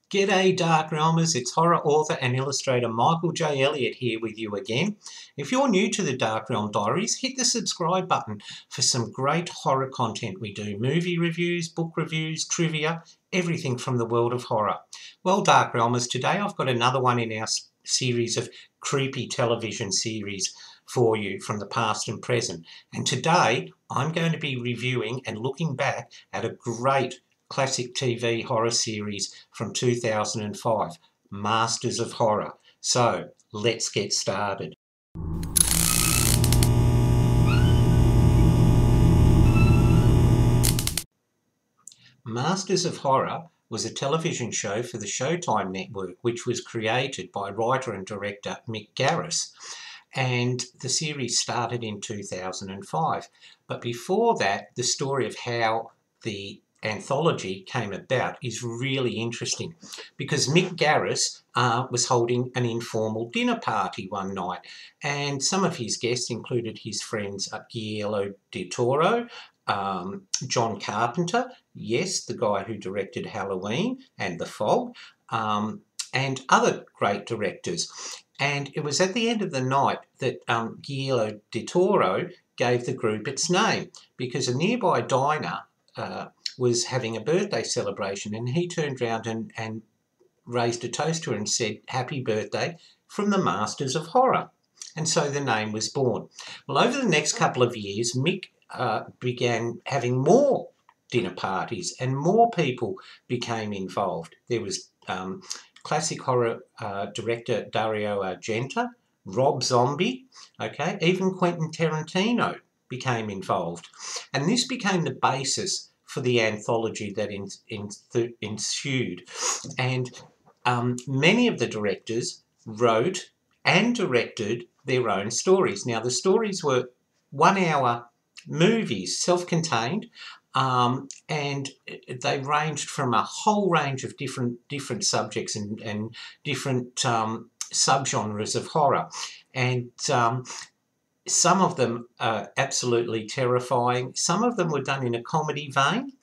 G'day Darkrealmers, it's horror author and illustrator Michael J. Elliott here with you again. If you're new to the Dark Realm Diaries, hit the subscribe button for some great horror content. We do movie reviews, book reviews, trivia, everything from the world of horror. Well, Darkrealmers, today I've got another one in our series of creepy television series for you from the past and present. And today I'm going to be reviewing and looking back at a great classic TV horror series from 2005, Masters of Horror. So let's get started. Masters of Horror was a television show for the Showtime network, which was created by writer and director Mick Garriss. And the series started in 2005. But before that, the story of how the anthology came about is really interesting, because Mick Garriss was holding an informal dinner party one night, and some of his guests included his friends Guillermo del Toro, John Carpenter, yes, the guy who directed Halloween and The Fog, and other great directors. And it was at the end of the night that Guillermo del Toro gave the group its name, because a nearby diner was having a birthday celebration, and he turned around and raised a toast to her and said, "Happy birthday from the Masters of Horror." And so the name was born. Well, over the next couple of years, Mick began having more dinner parties and more people became involved. There was classic horror director Dario Argenta, Rob Zombie, okay, even Quentin Tarantino became involved. And this became the basis for the anthology that ensued. And many of the directors wrote and directed their own stories. Now, the stories were 1 hour movies, self-contained, and they ranged from a whole range of different subjects and different subgenres of horror. And some of them are absolutely terrifying. Some of them were done in a comedy vein.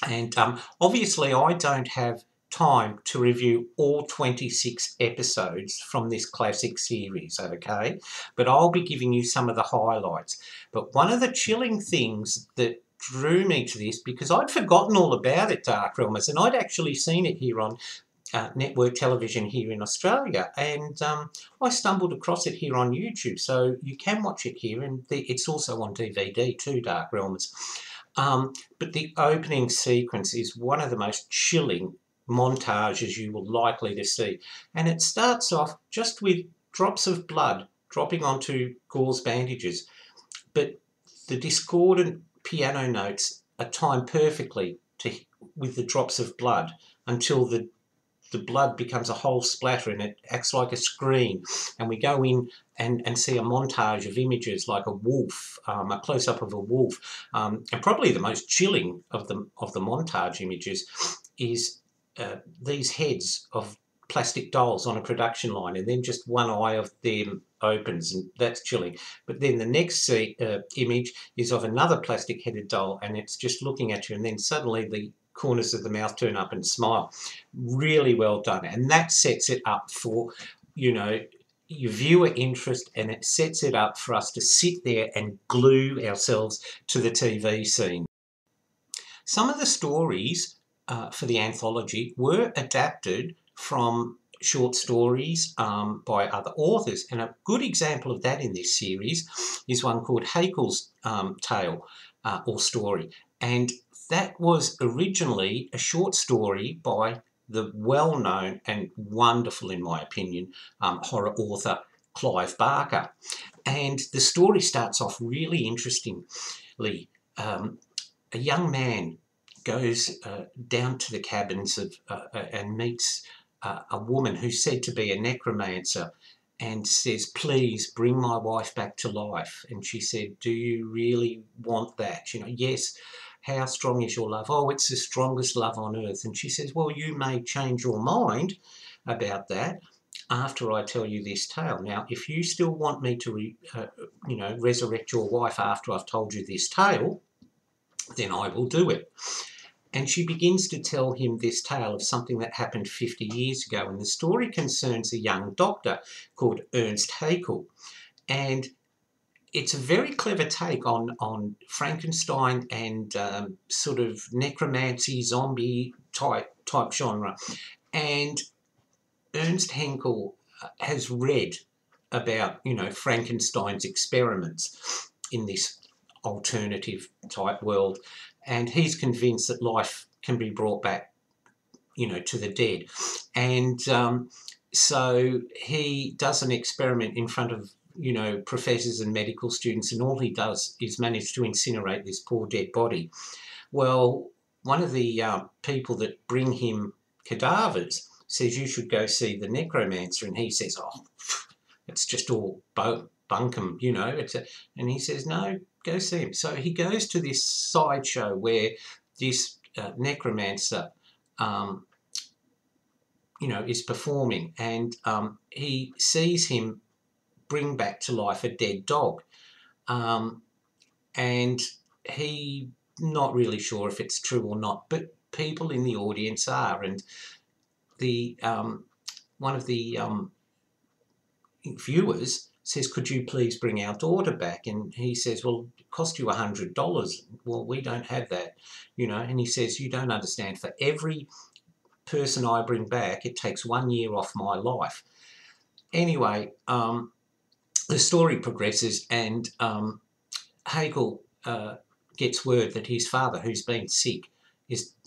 And obviously I don't have time to review all 26 episodes from this classic series, okay? But I'll be giving you some of the highlights. But one of the chilling things that drew me to this, because I'd forgotten all about it, Darkrealmers, and I'd actually seen it here on network television here in Australia, and I stumbled across it here on YouTube, so you can watch it here, and it's also on DVD too, Darkrealmers. But the opening sequence is one of the most chilling montages you will likely to see, and it starts off just with drops of blood dropping onto gauze bandages, but the discordant piano notes are timed perfectly with the drops of blood until the blood becomes a whole splatter and it acts like a screen, and we go in and see a montage of images like a wolf, a close-up of a wolf, and probably the most chilling of the montage images is these heads of plastic dolls on a production line, and then just one eye of them opens, and that's chilling. But then the next image is of another plastic-headed doll, and it's just looking at you, and then suddenly the corners of the mouth turn up and smile. Really well done, and that sets it up for, you know, your viewer interest, and it sets it up for us to sit there and glue ourselves to the TV scene. Some of the stories for the anthology were adapted from short stories by other authors, and a good example of that in this series is one called Haeckel's Tale or Story, and that was originally a short story by the well-known and wonderful, in my opinion, horror author Clive Barker. And the story starts off really interestingly. A young man goes down to the cabins of and meets a woman who's said to be a necromancer, and says, "Please bring my wife back to life." And she said, "Do you really want that? You know, yes. How strong is your love?" "Oh, it's the strongest love on earth." And she says, "Well, you may change your mind about that after I tell you this tale. Now, if you still want me to, resurrect your wife after I've told you this tale, then I will do it." And she begins to tell him this tale of something that happened 50 years ago. And the story concerns a young doctor called Ernst Haeckel. And it's a very clever take on Frankenstein and sort of necromancy, zombie type genre. And Ernst Haeckel has read about, you know, Frankenstein's experiments in this alternative type world, and he's convinced that life can be brought back, you know, to the dead. And so he does an experiment in front of, you know, professors and medical students, and all he does is manage to incinerate this poor dead body. Well, one of the people that bring him cadavers says, you should go see the necromancer, and he says, oh, it's just all bunkum, you know. And he says, no, go see him. So he goes to this sideshow where this necromancer, you know, is performing, and he sees him bring back to life a dead dog, and he not really sure if it's true or not, but people in the audience are. And the one of the viewers says, could you please bring our daughter back? And he says, well, it cost you $100. Well, we don't have that, you know. And he says, you don't understand, for every person I bring back, it takes 1 year off my life. Anyway, the story progresses, and Haeckel gets word that his father, who's been sick,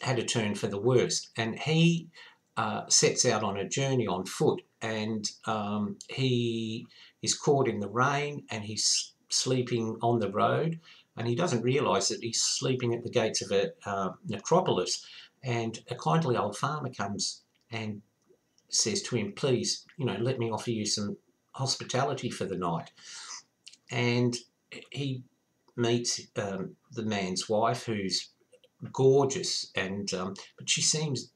had a turn for the worst, and he sets out on a journey on foot, and he is caught in the rain, and he's sleeping on the road, and he doesn't realise that he's sleeping at the gates of a necropolis. And a kindly old farmer comes and says to him, please, you know, let me offer you some hospitality for the night. And he meets the man's wife, who's gorgeous, and but she seems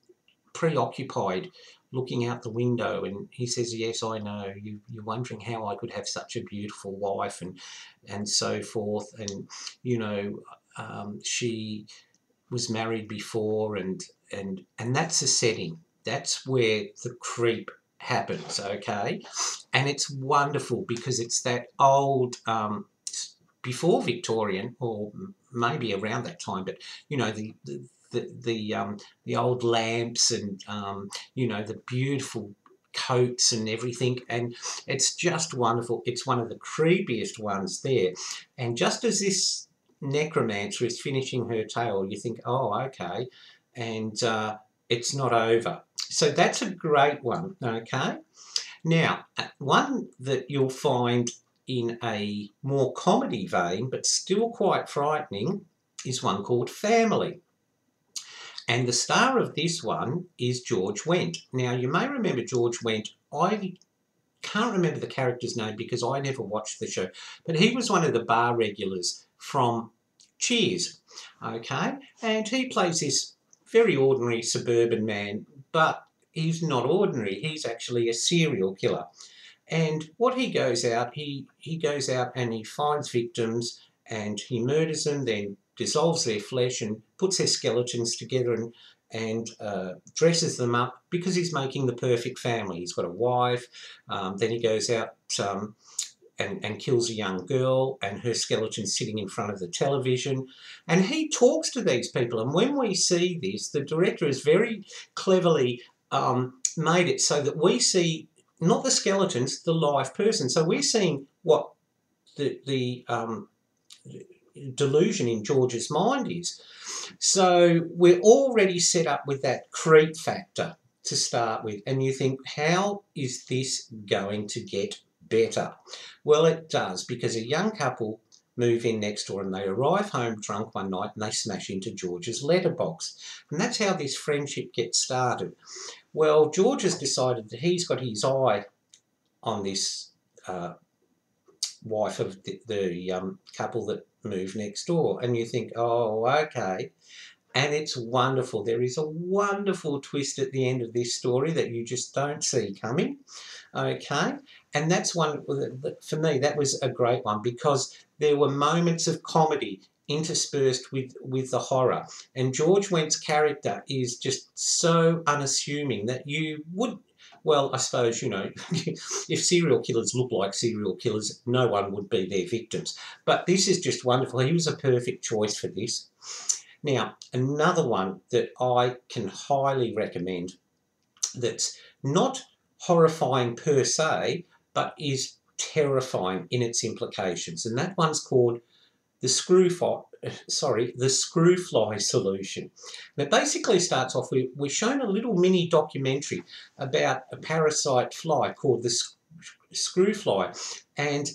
preoccupied looking out the window. And he says, yes, I know, you're wondering how I could have such a beautiful wife, and so forth. And, you know, she was married before, and that's the setting. That's where the creep happens, okay? And it's wonderful because it's that old, before Victorian, or maybe around that time, but, you know, the old lamps, and you know, the beautiful coats and everything, and it's just wonderful. It's one of the creepiest ones there. And just as this necromancer is finishing her tale, you think, oh, okay, and it's not over. So that's a great one, okay? Now, one that you'll find in a more comedy vein, but still quite frightening, is one called Family. And the star of this one is George Wendt. Now, you may remember George Wendt. I can't remember the character's name because I never watched the show, but he was one of the bar regulars from Cheers, okay? And he plays this very ordinary suburban man, but he's not ordinary. He's actually a serial killer. And what he goes out, he goes out and he finds victims, and he murders them, then dissolves their flesh and puts their skeletons together, and dresses them up because he's making the perfect family. He's got a wife, then he goes out and kills a young girl, and her skeleton's sitting in front of the television. And he talks to these people, and when we see this, the director has very cleverly made it so that we see not the skeletons, the live person. So we're seeing what the delusion in George's mind is. So we're already set up with that creep factor to start with, and you think, how is this going to get better? Well, it does, because a young couple move in next door, and they arrive home drunk one night, and they smash into George's letterbox, and that's how this friendship gets started. Well, George has decided that he's got his eye on this wife of the couple that moved next door, and you think, oh, okay. And it's wonderful. There is a wonderful twist at the end of this story that you just don't see coming, okay? And that's one, for me, that was a great one, because there were moments of comedy interspersed with the horror. And George Wendt's character is just so unassuming that you would, well, I suppose, you know, if serial killers look like serial killers, no one would be their victims. But this is just wonderful. He was a perfect choice for this. Now, another one that I can highly recommend that's not horrifying per se, but is terrifying in its implications. And that one's called the Screwfly Solution. And it basically starts off with, we're shown a little mini documentary about a parasite fly called the Screwfly. And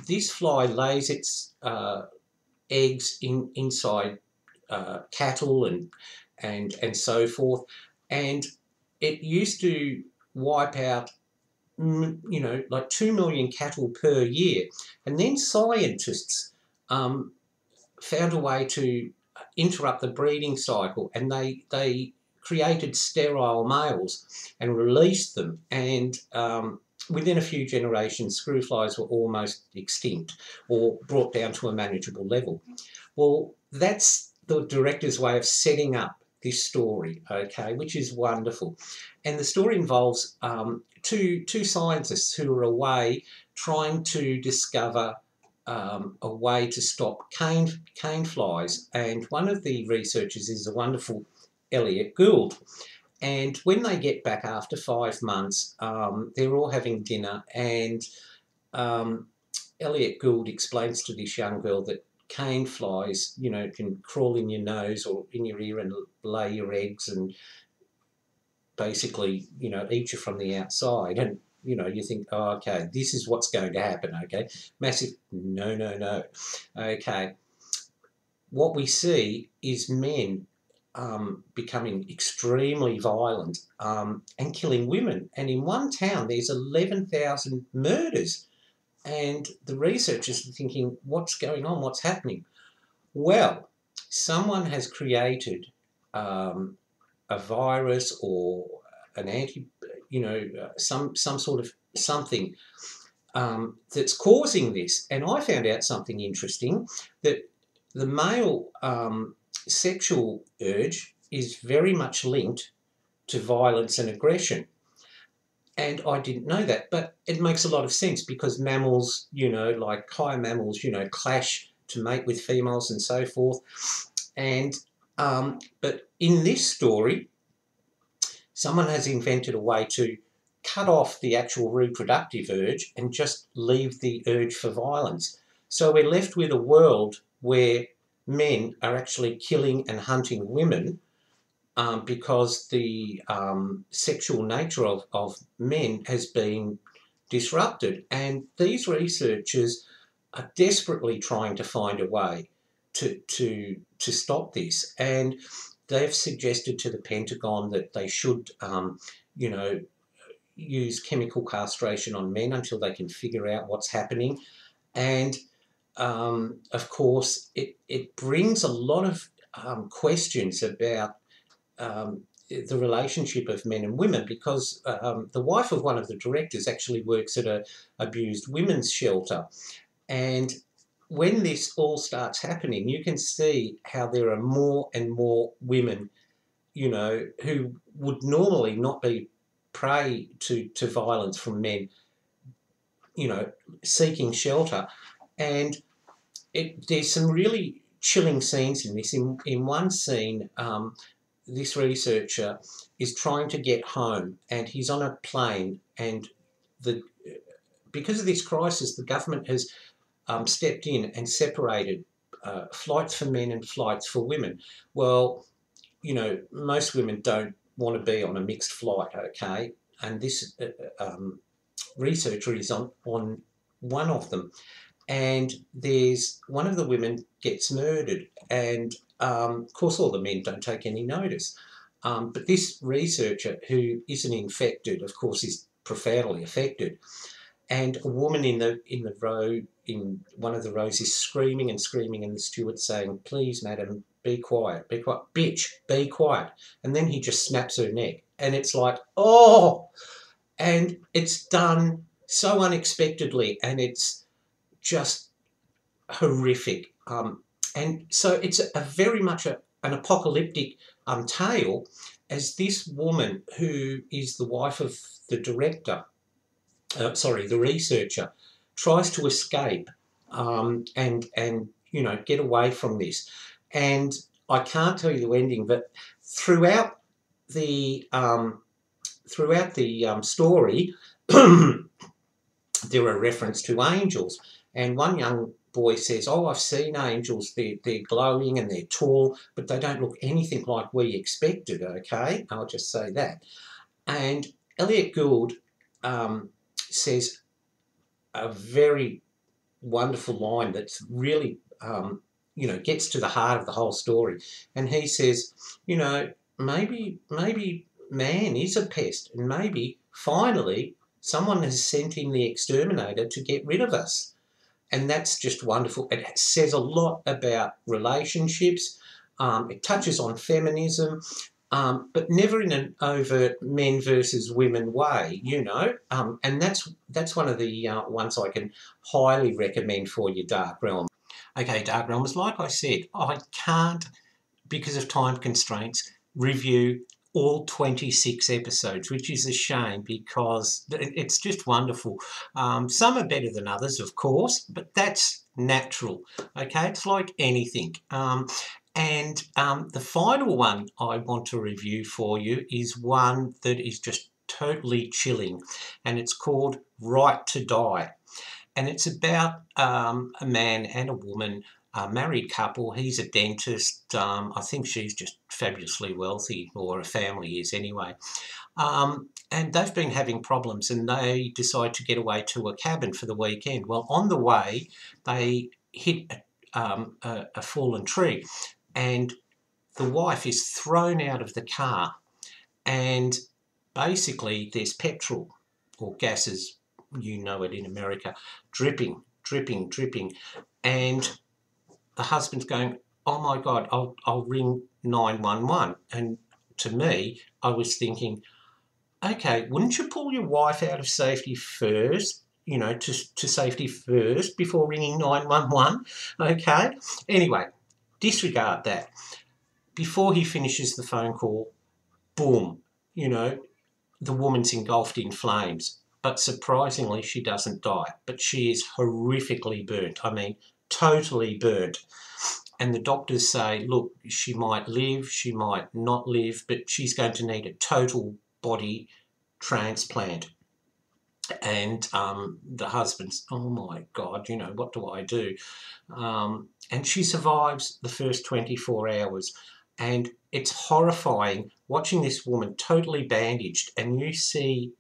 this fly lays its eggs inside cattle and so forth. And it used to wipe out, you know, like 2 million cattle per year. And then scientists found a way to interrupt the breeding cycle, and they created sterile males and released them. And within a few generations, screwflies were almost extinct or brought down to a manageable level. Well, that's the director's way of setting up this story, okay, which is wonderful. And the story involves two scientists who are away trying to discover a way to stop cane flies. And one of the researchers is a wonderful Elliot Gould. And when they get back after 5 months, they're all having dinner, and Elliot Gould explains to this young girl that cane flies, you know, can crawl in your nose or in your ear and lay your eggs and basically, you know, eat you from the outside. And, you know, you think, oh, okay, this is what's going to happen, okay? Massive, no. Okay. What we see is men becoming extremely violent and killing women. And in one town, there's 11,000 murders. And the researchers are thinking, what's going on? What's happening? Well, someone has created a virus or an some sort of something that's causing this. And I found out something interesting, that the male sexual urge is very much linked to violence and aggression. And I didn't know that, but it makes a lot of sense because mammals, you know, like higher mammals, you know, clash to mate with females and so forth. And but in this story, someone has invented a way to cut off the actual reproductive urge and just leave the urge for violence. So we're left with a world where men are actually killing and hunting women because the sexual nature of men has been disrupted. And these researchers are desperately trying to find a way to stop this. And they've suggested to the Pentagon that they should, you know, use chemical castration on men until they can figure out what's happening. And, of course, it brings a lot of questions about the relationship of men and women, because the wife of one of the directors actually works at a abused women's shelter. And when this all starts happening, you can see how there are more and more women, you know, who would normally not be prey to violence from men, you know, seeking shelter. And there's some really chilling scenes in this. In one scene, this researcher is trying to get home, and he's on a plane, and because of this crisis, the government has stepped in and separated flights for men and flights for women. Well, you know, most women don't want to be on a mixed flight, okay? And this researcher is on one of them, and there's one of the women gets murdered, and of course all the men don't take any notice. But this researcher, who isn't infected, of course is profoundly affected. And a woman in one of the rows is screaming and screaming, and the steward's saying, "Please, madam, be quiet, bitch, be quiet." And then he just snaps her neck, and it's like, oh, and it's done so unexpectedly, and it's just horrific. And so it's a very much an apocalyptic tale, as this woman, who is the wife of the director, the researcher, tries to escape and get away from this. And I can't tell you the ending, but throughout the story, there are reference to angels. And one young boy says, "Oh, I've seen angels. They're glowing and they're tall, but they don't look anything like we expected." Okay, I'll just say that. And Elliot Gould says a very wonderful line that's really, gets to the heart of the whole story. And he says, maybe man is a pest, and maybe finally someone has sent in the exterminator to get rid of us. And that's just wonderful. It says a lot about relationships. It touches on feminism, but never in an overt men versus women way, and that's one of the ones I can highly recommend for you, Dark Realm. Okay, Dark Realmers, like I said, I can't, because of time constraints, review all 26 episodes, which is a shame because it's just wonderful. Some are better than others, of course, but that's natural, okay? It's like anything. And the final one I want to review for you is one that is just totally chilling, and it's called Right to Die. And it's about a man and a woman, a married couple. He's a dentist. I think she's just fabulously wealthy, or her family is anyway. And they've been having problems, and they decide to get away to a cabin for the weekend. Well, on the way, they hit a fallen tree, and the wife is thrown out of the car, and basically there's petrol or gases, you know it in America, dripping, and the husband's going, "Oh my God, I'll ring 911. And to me, I was thinking, okay, wouldn't you pull your wife out of safety first, to safety first before ringing 911? Okay, anyway, disregard that. Before he finishes the phone call, boom, the woman's engulfed in flames. But surprisingly, she doesn't die. But she is horrifically burnt. I mean, totally burnt. And the doctors say, look, she might live, she might not live, but she's going to need a total body transplant. And the husband's, oh my God, what do I do? And she survives the first 24 hours. And it's horrifying watching this woman totally bandaged, and you see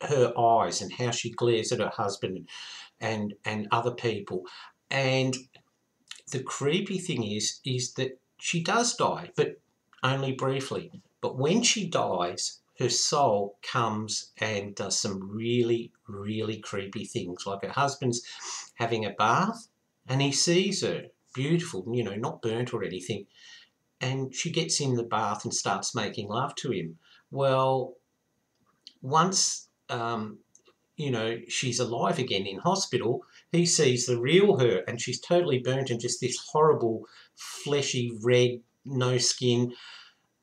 her eyes and how she glares at her husband and other people. And the creepy thing is that she does die, but only briefly. But when she dies, her soul comes and does some really, really creepy things. Like her husband's having a bath and he sees her, beautiful, not burnt or anything. And she gets in the bath and starts making love to him. Well, once, she's alive again in hospital, he sees the real her, and she's totally burnt and just this horrible, fleshy, red, no skin.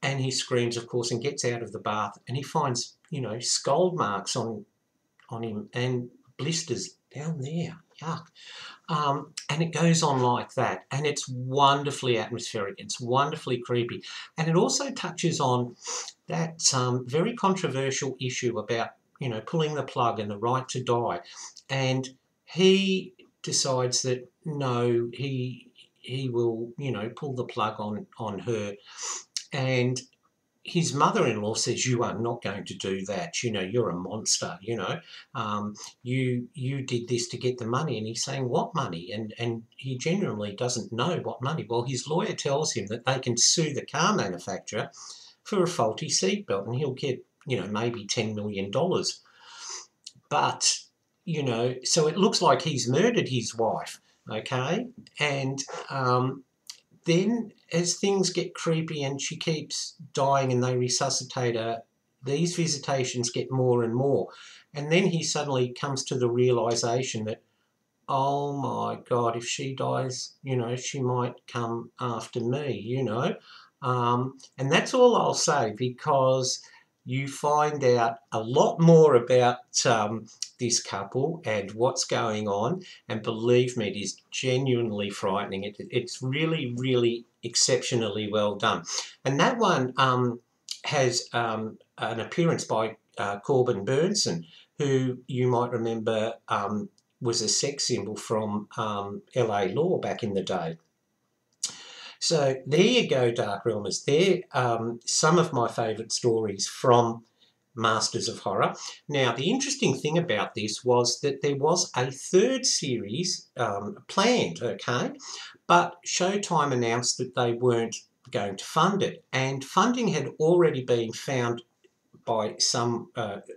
And he screams, of course, and gets out of the bath, and he finds, scald marks on him and blisters down there. Yuck. And it goes on like that, and it's wonderfully atmospheric, it's wonderfully creepy, and it also touches on that very controversial issue about, pulling the plug and the right to die. And he decides that no, he will, pull the plug on her, and his mother-in-law says, "You are not going to do that. You're a monster. You did this to get the money." And he's saying, "What money?" And he genuinely doesn't know what money. Well, his lawyer tells him that they can sue the car manufacturer for a faulty seatbelt, and he'll get, maybe $10 million. But, so it looks like he's murdered his wife, okay? And then as things get creepy and she keeps dying and they resuscitate her, these visitations get more and more. And then he suddenly comes to the realisation that, oh my God, if she dies, you know, she might come after me, you know. And that's all I'll say, because you find out a lot more about this couple and what's going on. And believe me, it is genuinely frightening. It's really, really exceptionally well done. And that one has an appearance by Corbin Burnson, who you might remember was a sex symbol from LA Law back in the day. So there you go, Darkrealmers. They're some of my favourite stories from Masters of Horror. Now, the interesting thing about this was that there was a third series planned, okay? But Showtime announced that they weren't going to fund it, and funding had already been found by some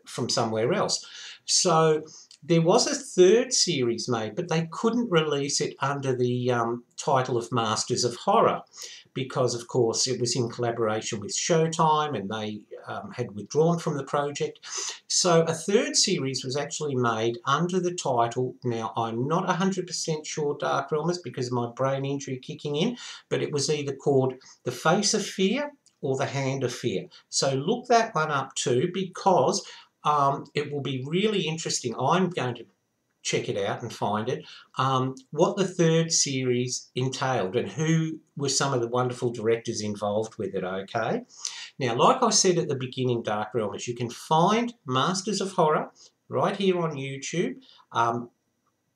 from somewhere else. So there was a third series made, but they couldn't release it under the title of Masters of Horror because, of course, it was in collaboration with Showtime and they had withdrawn from the project. So a third series was actually made under the title, now I'm not 100% sure, Darkrealmers, because of my brain injury kicking in, but it was either called The Face of Fear or The Hand of Fear. So look that one up too, because it will be really interesting. I'm going to check it out and find it, what the third series entailed and who were some of the wonderful directors involved with it, okay? Now, like I said at the beginning, Darkrealmers, you can find Masters of Horror right here on YouTube,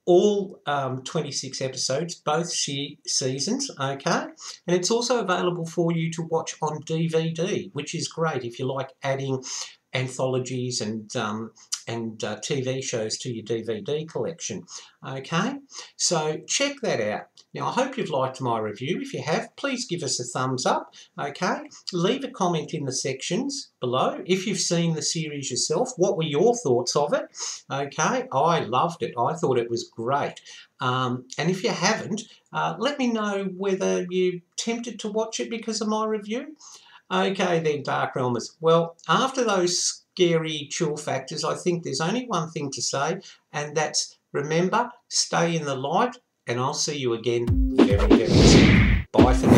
all 26 episodes, both seasons, okay? And it's also available for you to watch on DVD, which is great if you like adding anthologies and TV shows to your DVD collection, okay? So check that out. Now, I hope you've liked my review. If you have, please give us a thumbs up, okay? Leave a comment in the sections below. If you've seen the series yourself, what were your thoughts of it, okay? I loved it. I thought it was great. And if you haven't, let me know whether you're tempted to watch it because of my review. Okay then, Darkrealmers. Well, after those scary chill factors, I think there's only one thing to say, and that's remember, stay in the light, and I'll see you again very, very soon. Bye for now.